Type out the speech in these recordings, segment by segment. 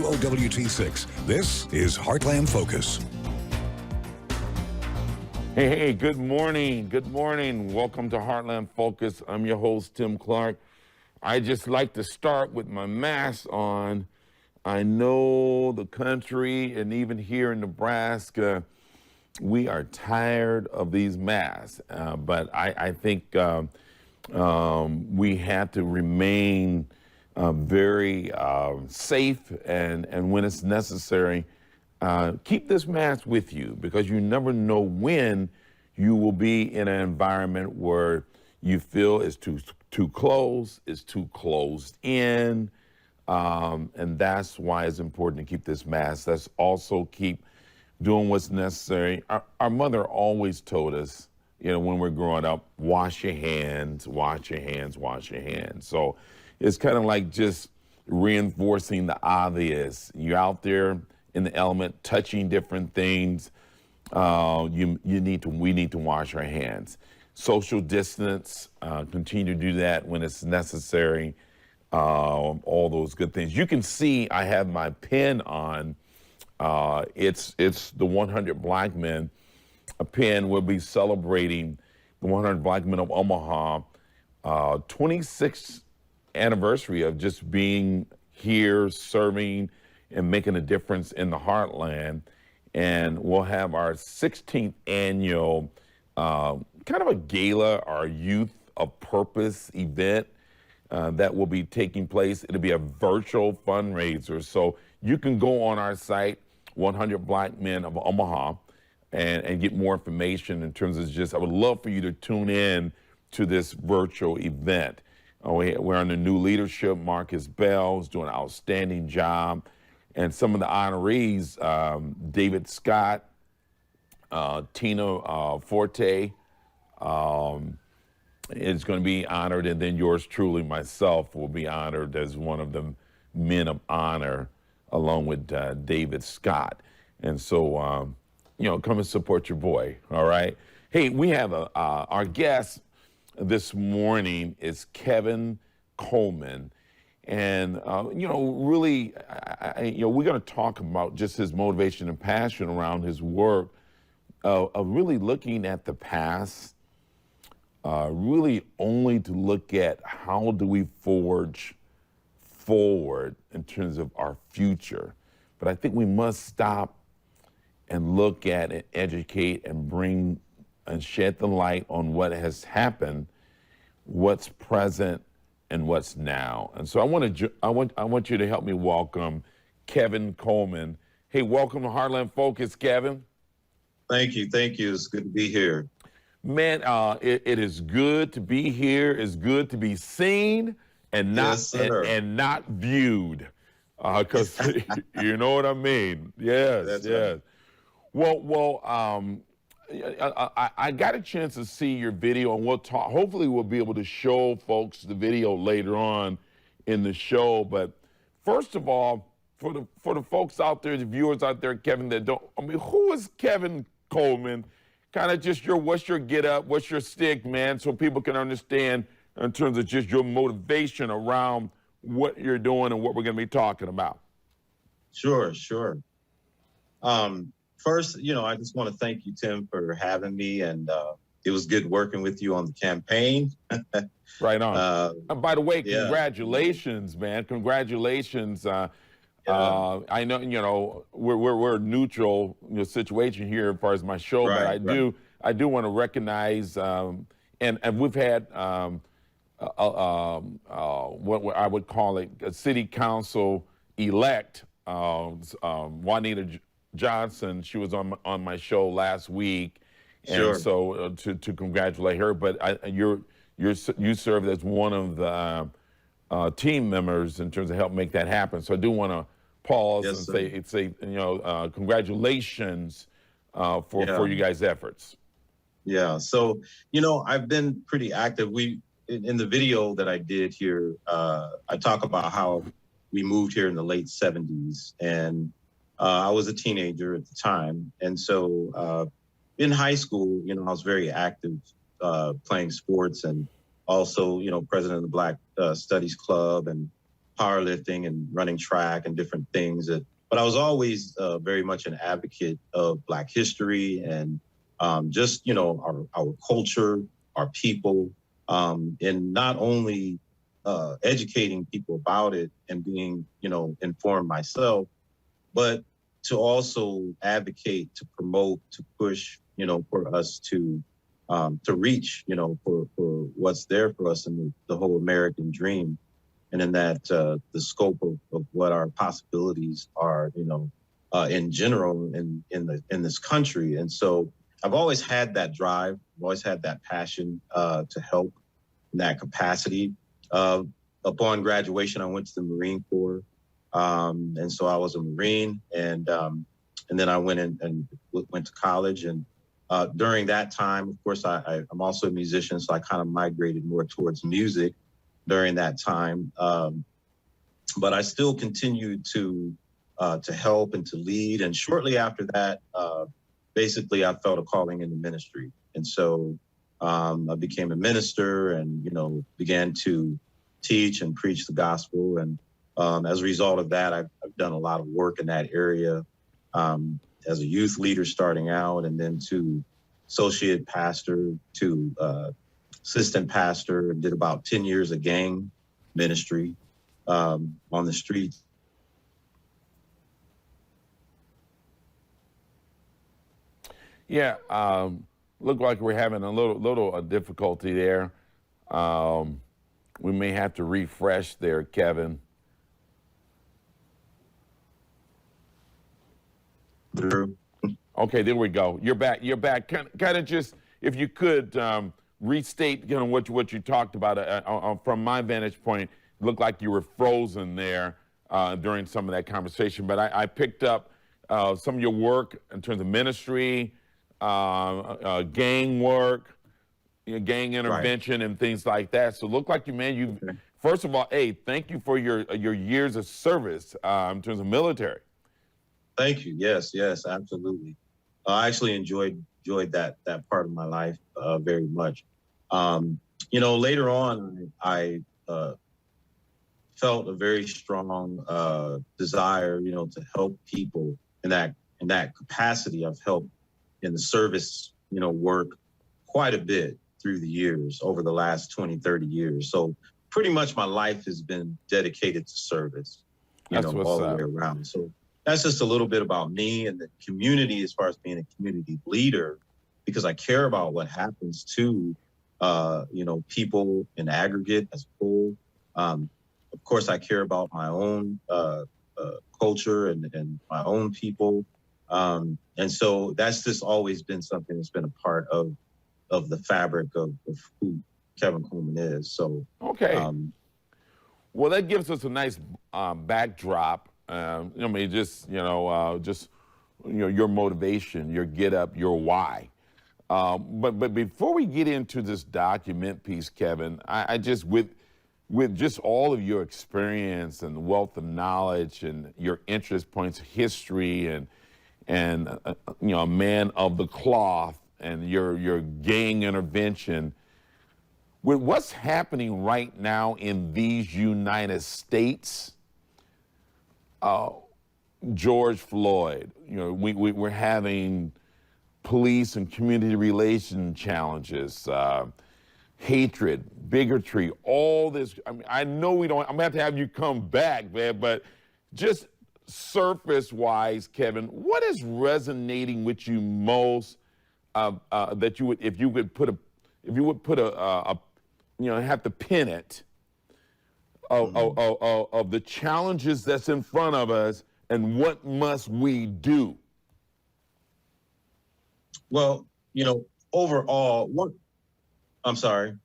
WOWT6. This is Heartland Focus. Hey, good morning. Good morning. Welcome to Heartland Focus. I'm your host, Tim Clark. I just like to start with my mask on. I know the country and even here in Nebraska, we are tired of these masks, but I think we have to remain very safe, and when it's necessary, keep this mask with you, because you never know when you will be in an environment where you feel it's too close, it's too closed in, and that's why it's important to keep this mask. Let's also keep doing what's necessary. Our mother always told us, you know, when we're growing up, wash your hands, wash your hands, wash your hands. So it's kind of like just reinforcing the obvious. You're out there in the element, touching different things. We need to wash our hands. Social distance, continue to do that when it's necessary. All those good things. You can see I have my pen on. It's the 100 Black Men. A pen. We'll be celebrating the 100 Black Men of Omaha, 26th anniversary of just being here, serving, and making a difference in the heartland. And we'll have our 16th annual kind of a gala, our Youth of Purpose event that will be taking place. It'll be a virtual fundraiser. So you can go on our site, 100 Black Men of Omaha, and get more information in terms of just, I would love for you to tune in to this virtual event. We're under new leadership. Marcus Bell is doing an outstanding job. And some of the honorees, David Scott, Tina Forte is going to be honored, and then yours truly, myself, will be honored as one of the men of honor, along with David Scott. And so, you know, come and support your boy, all right? Hey, we have our guest this morning is Kevin Coleman. And, you know, really, you know, we're going to talk about just his motivation and passion around his work of really looking at the past, really only to look at how do we forge forward in terms of our future. But I think we must stop and look at and educate and bring and shed the light on what has happened, what's present, and what's now. And so I want you to help me welcome Kevin Coleman. Hey, welcome to Heartland Focus, Kevin. Thank you. It's good to be here. Man, it is good to be here. It's good to be seen and not and not viewed, because you know what I mean. Yes, That's yes. right. Well, I got a chance to see your video, and we'll talk. Hopefully, we'll be able to show folks the video later on in the show. But first of all, for the folks out there, the viewers out there, Kevin, that don't, I mean, who is Kevin Coleman? Kind of just what's your get up, what's your stick, man, so people can understand in terms of just your motivation around what you're doing and what we're going to be talking about. Sure. First, you know, I just want to thank you, Tim, for having me, and it was good working with you on the campaign. Right on. And by the way, yeah. congratulations, man. Congratulations. I know, you know, we're a neutral, you know, situation here as far as my show, but I do want to recognize, and we've had what I would call it a city council elect, Juanita Johnson. She was on my show last week, and so to congratulate her. But you served as one of the team members in terms of help make that happen. So I do want to pause and say you know, congratulations for you guys' efforts. Yeah. So, you know, I've been pretty active. In the video that I did here, I talk about how we moved here in the late 70s, and I was a teenager at the time. And so in high school, you know, I was very active playing sports, and also, you know, president of the Black Studies Club, and powerlifting and running track and different things. But I was always very much an advocate of Black history and just, our culture, our people, and not only educating people about it and being, informed myself, but to also advocate, to promote, to push, for us to reach, for what's there for us in the whole American dream. And in that, the scope of what our possibilities are, in general in this country. And so I've always had that drive. I've always had that passion to help in that capacity. Upon graduation, I went to the Marine Corps. And so I was a Marine, and then I went and went to college. And during that time, of course, I'm also a musician, so I kind of migrated more towards music during that time. But I still continued to help and to lead. And shortly after that, basically, I felt a calling in the ministry. And so I became a minister and, began to teach and preach the gospel. And as a result of that, I've done a lot of work in that area as a youth leader starting out, and then to associate pastor, to assistant pastor, and did about 10 years of gang ministry on the streets. Yeah, look like we're having a little difficulty there. We may have to refresh there, Kevin. Okay, there we go. You're back. You're back. Kind of just, if you could restate, what you talked about from my vantage point. It looked like you were frozen there during some of that conversation. But I picked up some of your work in terms of ministry, gang work, gang intervention, right, and things like that. So it looked like you first of all, thank you for your years of service in terms of military. Thank you. Yes, absolutely. I actually enjoyed that part of my life very much. Later on, I felt a very strong desire, to help people in that capacity. I've helped in the service, work quite a bit through the years, over the last 20, 30 years. So pretty much my life has been dedicated to service, all the way around. So that's just a little bit about me and the community as far as being a community leader, because I care about what happens to, people in aggregate as a whole. Of course, I care about my own culture and my own people. And so that's just always been something that's been a part of the fabric of who Kevin Coleman is. So, okay. Well, that gives us a nice backdrop. Your motivation, your get up, your why. But before we get into this document piece, Kevin, I just with just all of your experience and the wealth of knowledge and your interest points, history, and a man of the cloth, and your gang intervention. With what's happening right now in these United States, George Floyd, we're having police and community relation challenges, hatred, bigotry, all this. I mean, I know I'm gonna have to have you come back, man, but just surface-wise, Kevin, what is resonating with you most that you would, if you would put have to pin it of the challenges that's in front of us, and what must we do? Well, overall, I'm sorry.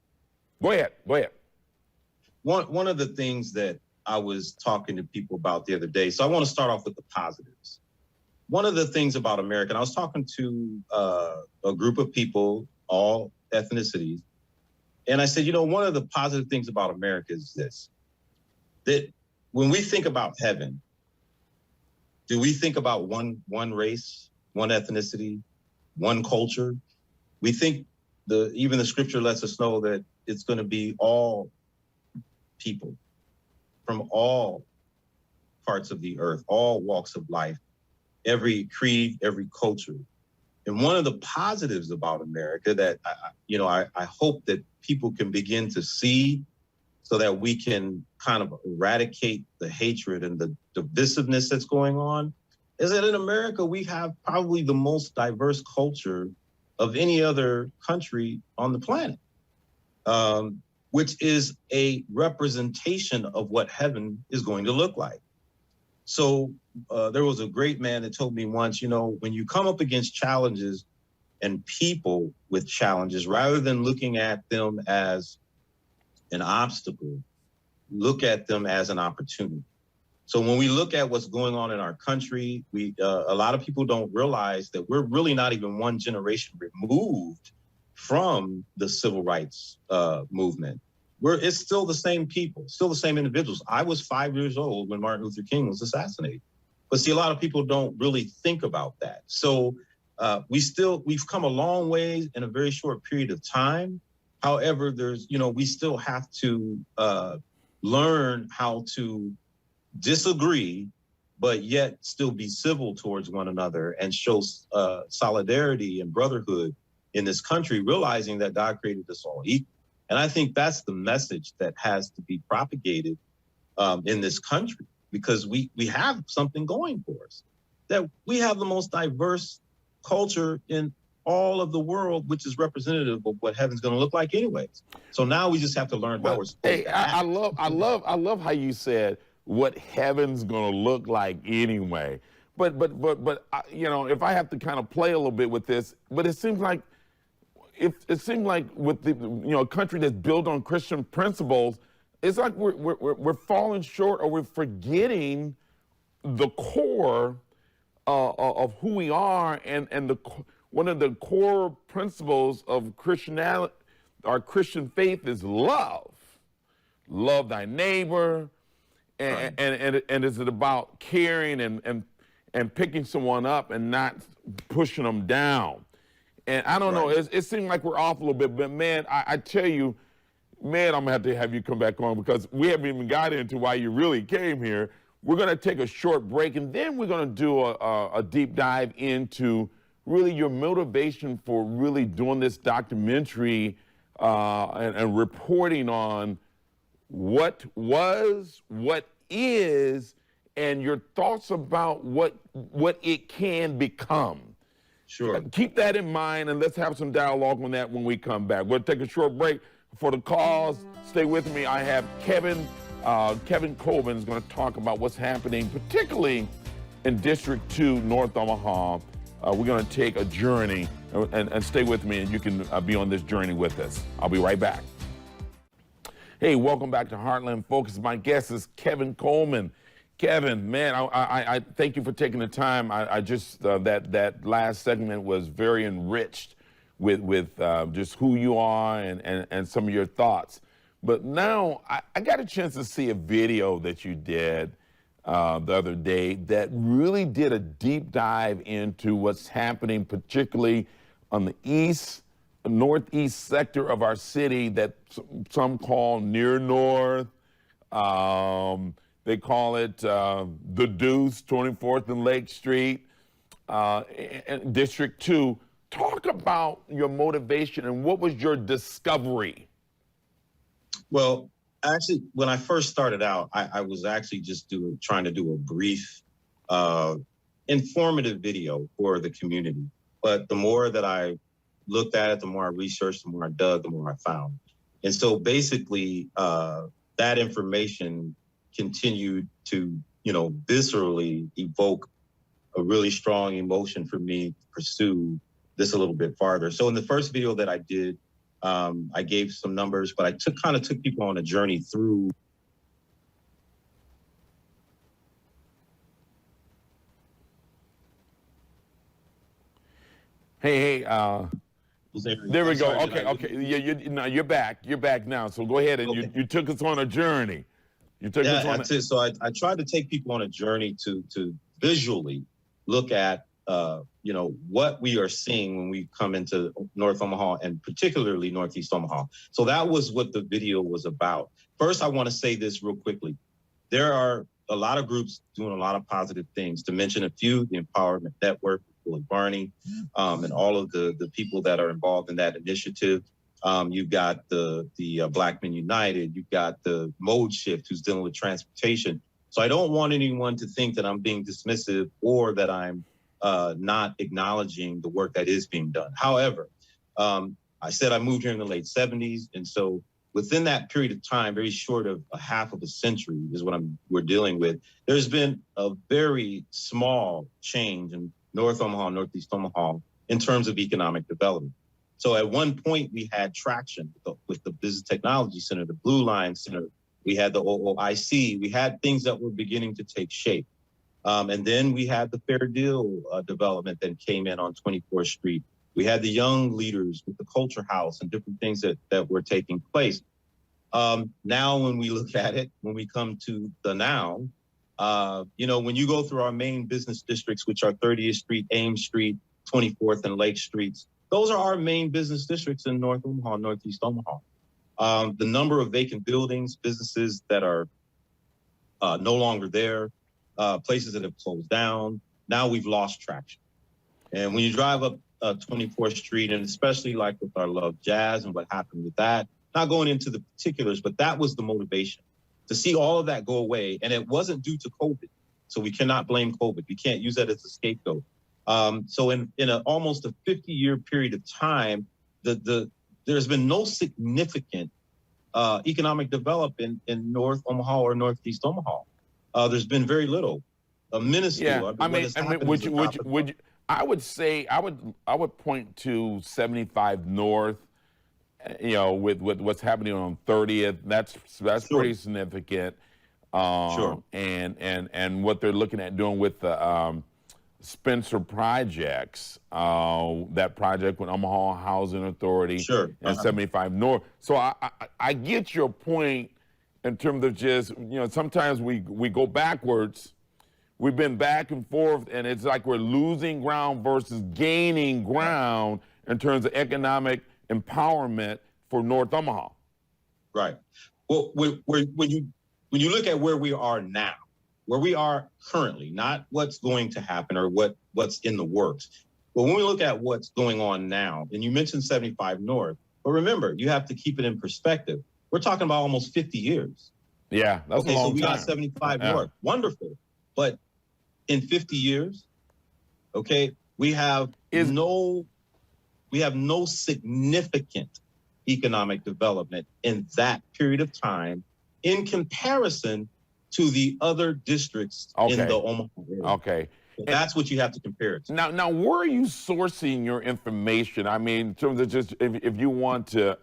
Go ahead. One of the things that I was talking to people about the other day, so I want to start off with the positives. One of the things about America, and I was talking to a group of people, all ethnicities, and I said, one of the positive things about America is this, that when we think about heaven, do we think about one race, one ethnicity, one culture? We think even the scripture lets us know that it's going to be all people from all parts of the earth, all walks of life, every creed, every culture. And one of the positives about America that I hope that people can begin to see, so that we can kind of eradicate the hatred and the divisiveness that's going on, is that in America, we have probably the most diverse culture of any other country on the planet, which is a representation of what heaven is going to look like. So there was a great man that told me once, when you come up against challenges and people with challenges, rather than looking at them as an obstacle, look at them as an opportunity. So when we look at what's going on in our country, a lot of people don't realize that we're really not even one generation removed from the civil rights movement. It's still the same people, still the same individuals. I was 5 years old when Martin Luther King was assassinated. But see, a lot of people don't really think about that. So we've come a long way in a very short period of time. However, we still have to learn how to disagree, but yet still be civil towards one another and show solidarity and brotherhood in this country, realizing that God created us all equal. And I think that's the message that has to be propagated in this country, because we have something going for us, that we have the most diverse culture in all of the world, which is representative of what heaven's going to look like anyways. So now we just have to learn how we're supposed to act. I love how you said what heaven's going to look like anyway. But if I have to kind of play a little bit with this, but it seems like with the a country that's built on Christian principles, it's like we're falling short, or we're forgetting the core of who we are, and one of the core principles of Christianity, our Christian faith, is love. Love thy neighbor, and is it about caring and picking someone up and not pushing them down? And I don't know, it seems like we're off a little bit, but man, I tell you, man, I'm gonna have you come back on, because we haven't even got into why you really came here. We're gonna take a short break, and then we're gonna do a deep dive into really your motivation for really doing this documentary and reporting on what was, what is, and your thoughts about what it can become. Sure. Keep that in mind, and let's have some dialogue on that when we come back. We'll take a short break for the calls. Stay with me. I have Kevin Coleman is going to talk about what's happening, particularly in District 2, North Omaha. We're going to take a journey, and stay with me, and you can be on this journey with us. I'll be right back. Hey, welcome back to Heartland Focus. My guest is Kevin Coleman. Kevin, man, I thank you for taking the time. I just that last segment was very enriched with just who you are and some of your thoughts. But now I got a chance to see a video that you did the other day that really did a deep dive into what's happening, particularly on the northeast sector of our city that some call near north. They call it the Deuce, 24th and Lake Street, and District 2. Talk about your motivation and what was your discovery? Well, actually, when I first started out, I was actually just trying to do a brief, informative video for the community. But the more that I looked at it, the more I researched, the more I dug, the more I found. And so basically, that information continued to, viscerally evoke a really strong emotion for me to pursue this a little bit farther. So in the first video that I did, I gave some numbers, but I took people on a journey through. Hey, there we go. Sorry, Okay. You're back. You're back now. So go ahead, and you took us on a journey. So I tried to take people on a journey to visually look at what we are seeing when we come into North Omaha, and particularly Northeast Omaha. So that was what the video was about. First, I want to say this real quickly. there are a lot of groups doing a lot of positive things. To mention a few, the Empowerment Network, Willie Barney, and all of the people that are involved in that initiative. You've got the Black Men United. You've got the Mode Shift, who's dealing with transportation. So I don't want anyone to think that I'm being dismissive or that I'm not acknowledging the work that is being done. However, I said I moved here in the late 70s, and so within that period of time, very short of a half of a century is what we're dealing with, there's been a very small change in North Omaha, Northeast Omaha in terms of economic development. So at one point we had traction with the Business Technology Center, the Blue Line Center, we had the OOIC, we had things that were beginning to take shape. And then we had the Fair Deal development that came in on 24th Street. We had the young leaders with the Culture House and different things that were taking place. Now, when we look at it, when we come to the now, when you go through our main business districts, which are 30th Street, Ames Street, 24th and Lake Streets, those are our main business districts in North Omaha, Northeast Omaha. The number of vacant buildings, businesses that are no longer there, places that have closed down, now we've lost traction. And when you drive up 24th Street, and especially like with our Love Jazz and what happened with that, not going into the particulars, but that was the motivation to see all of that go away. And it wasn't due to COVID. So we cannot blame COVID. We can't use that as a scapegoat. So in almost a 50-year period of time, there's been no significant economic development in North Omaha or Northeast Omaha. There's been very little, minuscule. Yeah, I would say I would point to 75 North. With what's happening on 30th, that's sure. Pretty significant. Sure. And what they're looking at doing with the Spencer projects, that project with Omaha Housing Authority, sure. And 75 North. So I get your point in terms of just, sometimes we go backwards. We've been back and forth, and it's like we're losing ground versus gaining ground in terms of economic empowerment for North Omaha. Right. Well, when you look at where we are now, where we are currently, not what's going to happen or what's in the works, but when we look at what's going on now, and you mentioned 75 North, but remember, you have to keep it in perspective. We're talking about almost 50 years. Yeah, that's a long so we time. Got 75 North. Wonderful. But in 50 years, we have no significant economic development in that period of time in comparison to the other districts in the Omaha area. Okay. So that's what you have to compare it to. Now, where are you sourcing your information? I mean, in terms of just if you want to,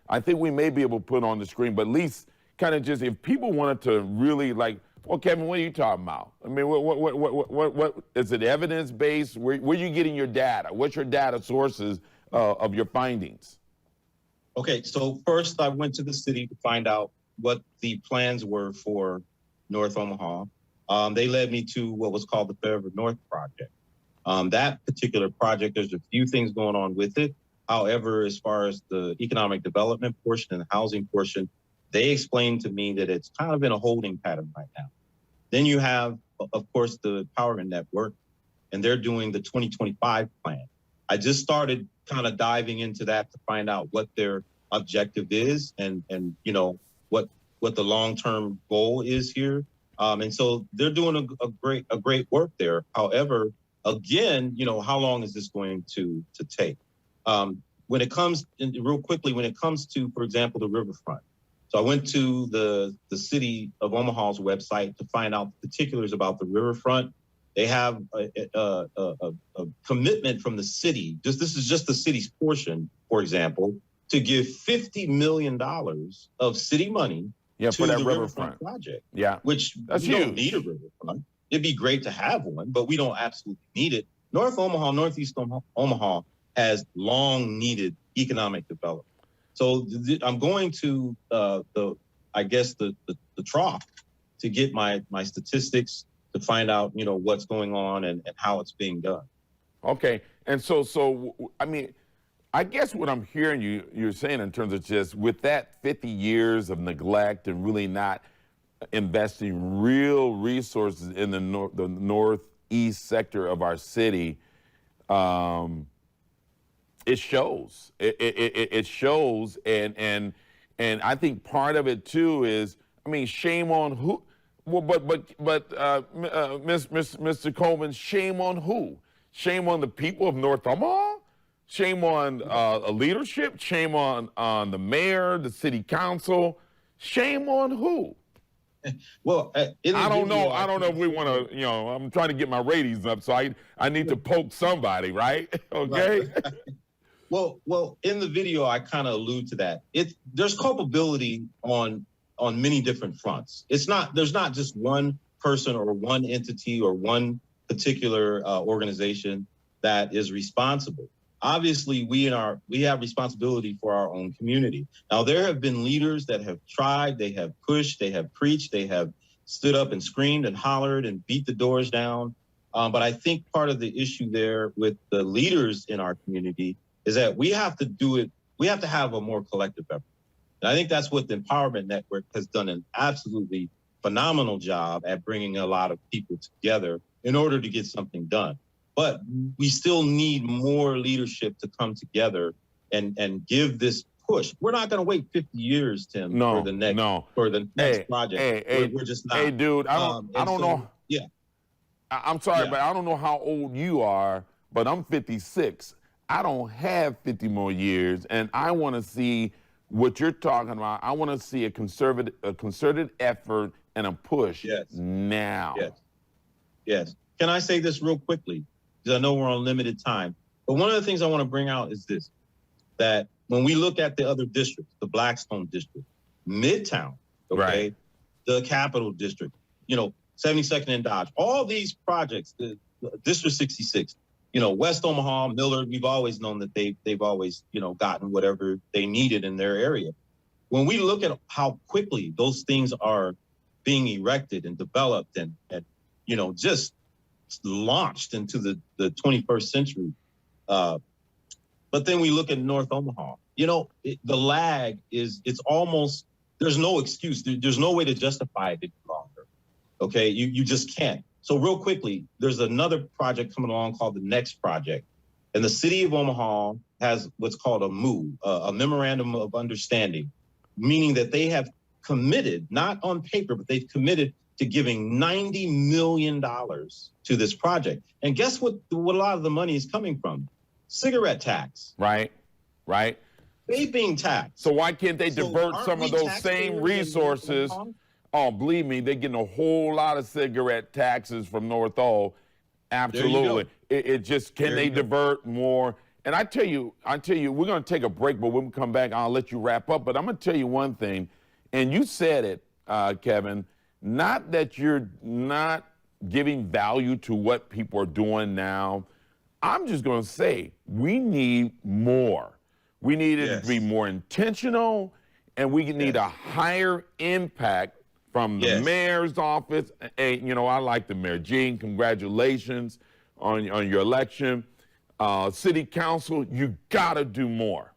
I think we may be able to put on the screen, but at least kind of just if people wanted to really like, well, Kevin, what are you talking about? I mean, what is it evidence-based? Where are you getting your data? What's your data sources of your findings? Okay, so first I went to the city to find out what the plans were for North Omaha. They led me to what was called the Forever North Project. That particular project, there's a few things going on with it. However, as far as the economic development portion and the housing portion, they explained to me that it's kind of in a holding pattern right now. Then you have, of course, the Empowerment Network, and they're doing the 2025 plan. I just started kind of diving into that to find out what their objective is and what the long-term goal is here. And so they're doing a great work there. However, again, how long is this going to take? When it comes to, for example, the riverfront. So I went to the city of Omaha's website to find out the particulars about the riverfront. They have a commitment from the city. This is just the city's portion, for example, to give $50 million of city money to for that the riverfront project. Yeah, which that's we huge. Don't need a riverfront. It'd be great to have one, but we don't absolutely need it. North Omaha, Northeast Omaha has long needed economic development. So I'm going to the trough to get my statistics to find out, what's going on and how it's being done. Okay. And so I mean, I guess what I'm hearing you're saying in terms of just with that 50 years of neglect and really not investing real resources in the northeast sector of our city, it shows. It shows, and I think part of it too is, I mean, shame on who. Well, Mr. Coleman, shame on who? Shame on the people of North Omaha? Shame on leadership? Shame on the mayor, the city council? Shame on who? Well, I don't know. I don't know if we want to. I'm trying to get my ratings up, so I need to poke somebody, right? Okay. Right. Well, in the video, I kind of allude to that. There's culpability on many different fronts. There's not just one person or one entity or one particular organization that is responsible. Obviously, we have responsibility for our own community. Now, there have been leaders that have tried, they have pushed, they have preached, they have stood up and screamed and hollered and beat the doors down. But I think part of the issue there with the leaders in our community is that we have to do it. We have to have a more collective effort. And I think that's what the Empowerment Network has done an absolutely phenomenal job at bringing a lot of people together in order to get something done. But we still need more leadership to come together and give this push. We're not going to wait 50 years, Tim, for the next project. We're just not. Hey, dude, I don't know. Yeah. I'm sorry, but I don't know how old you are, but I'm 56. I don't have 50 more years, and I want to see what you're talking about. I want to see a concerted effort and a push now. Yes. Can I say this real quickly? Because I know we're on limited time. But one of the things I want to bring out is this, that when we look at the other districts, the Blackstone district, Midtown, okay, the Capital District, 72nd and Dodge, all these projects, the District 66, West Omaha, Millard, we've always known that they've always, gotten whatever they needed in their area. When we look at how quickly those things are being erected and developed and just launched into the 21st century. But then we look at North Omaha, the lag it's almost, there's no excuse. There's no way to justify it any longer. Okay. You just can't. So real quickly, there's another project coming along called the Next Project. And the city of Omaha has what's called a MOU, a Memorandum of Understanding, meaning that they have committed, not on paper, but they've committed to giving $90 million to this project. And guess what a lot of the money is coming from? Cigarette tax. Right. Vaping tax. So why can't they divert some of those same resources? Oh, believe me, they're getting a whole lot of cigarette taxes from North O. Absolutely. It just, can they divert more? And I tell you, we're going to take a break, but when we come back, I'll let you wrap up. But I'm going to tell you one thing, and you said it, Kevin, not that you're not giving value to what people are doing now. I'm just going to say we need more. We need it to be more intentional, and we need a higher impact from the mayor's office. And, I like the mayor. Gene, congratulations on your election. City council, you got to do more.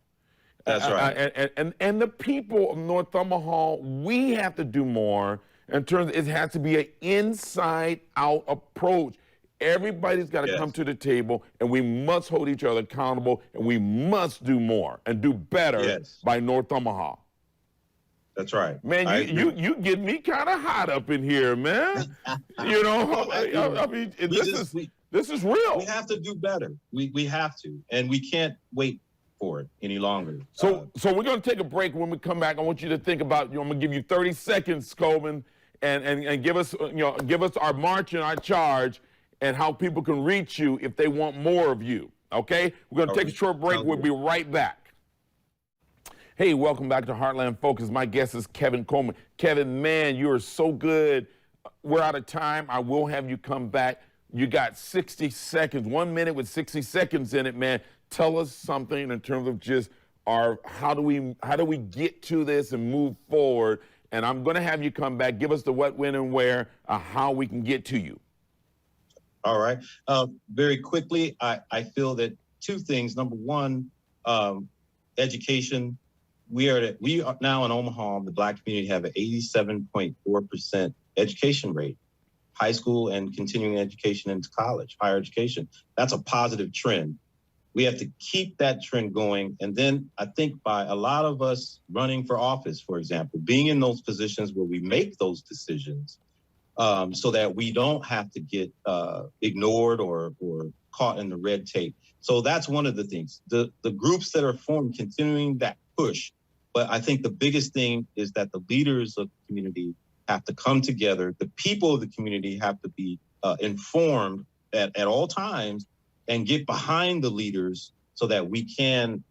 That's right. And the people of North Omaha, we have to do more in terms of, it has to be an inside-out approach. Everybody's got to come to the table, and we must hold each other accountable, and we must do more and do better by North Omaha. That's right. Man, you get me kind of hot up in here, man. I mean, this is real. We have to do better. We have to, and we can't wait for it any longer. So we're going to take a break. When we come back, I want you to think about, I'm going to give you 30 seconds, Coleman, and give us our march and our charge and how people can reach you if they want more of you. Okay? We're going to take a short break. We'll be right back. Hey, welcome back to Heartland Focus. My guest is Kevin Coleman. Kevin, man, you are so good. We're out of time. I will have you come back. You got 60 seconds, 1 minute with 60 seconds in it, man. Tell us something in terms of just how do we get to this and move forward? And I'm going to have you come back. Give us the what, when, and where, how we can get to you. All right. Very quickly, I feel that two things. Number one, education, we are now in Omaha, the Black community have an 87.4% education rate, high school and continuing education into college, higher education. That's a positive trend. We have to keep that trend going. And then I think by a lot of us running for office, for example, being in those positions where we make those decisions, so that we don't have to get ignored or caught in the red tape. So that's one of the things. The groups that are formed, continuing that push. But I think the biggest thing is that the leaders of the community have to come together. The people of the community have to be informed at all times and get behind the leaders so that we can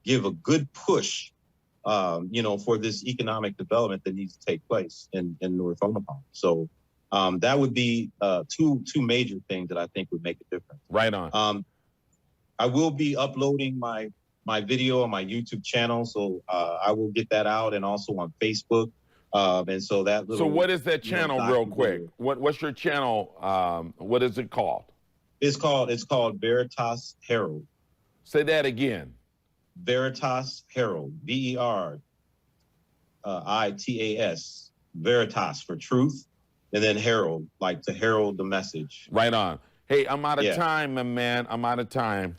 give a good push, for this economic development that needs to take place in North Omaha. So that would be two major things that I think would make a difference. Right on. I will be uploading my video on my YouTube channel, so I will get that out, and also on Facebook. And so that little. So what is that channel, real quick? What's your channel? What is it called? It's called Veritas Herald. Say that again. Veritas Herald. VERITAS. Veritas for truth, and then Herald, like to herald the message. Right on. Hey, I'm out of time, my man. I'm out of time.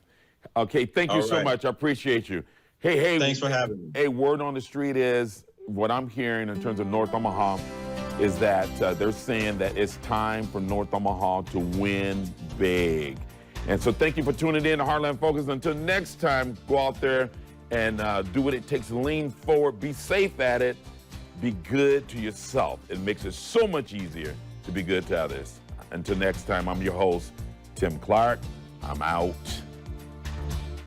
Okay, thank you so much. I appreciate you. Hey. Thanks for having me. Hey, word on the street is, what I'm hearing in terms of North Omaha is that they're saying that it's time for North Omaha to win big. And so thank you for tuning in to Heartland Focus. Until next time, go out there and do what it takes to lean forward, be safe at it, be good to yourself. It makes it so much easier to be good to others. Until next time, I'm your host, Tim Clark. I'm out.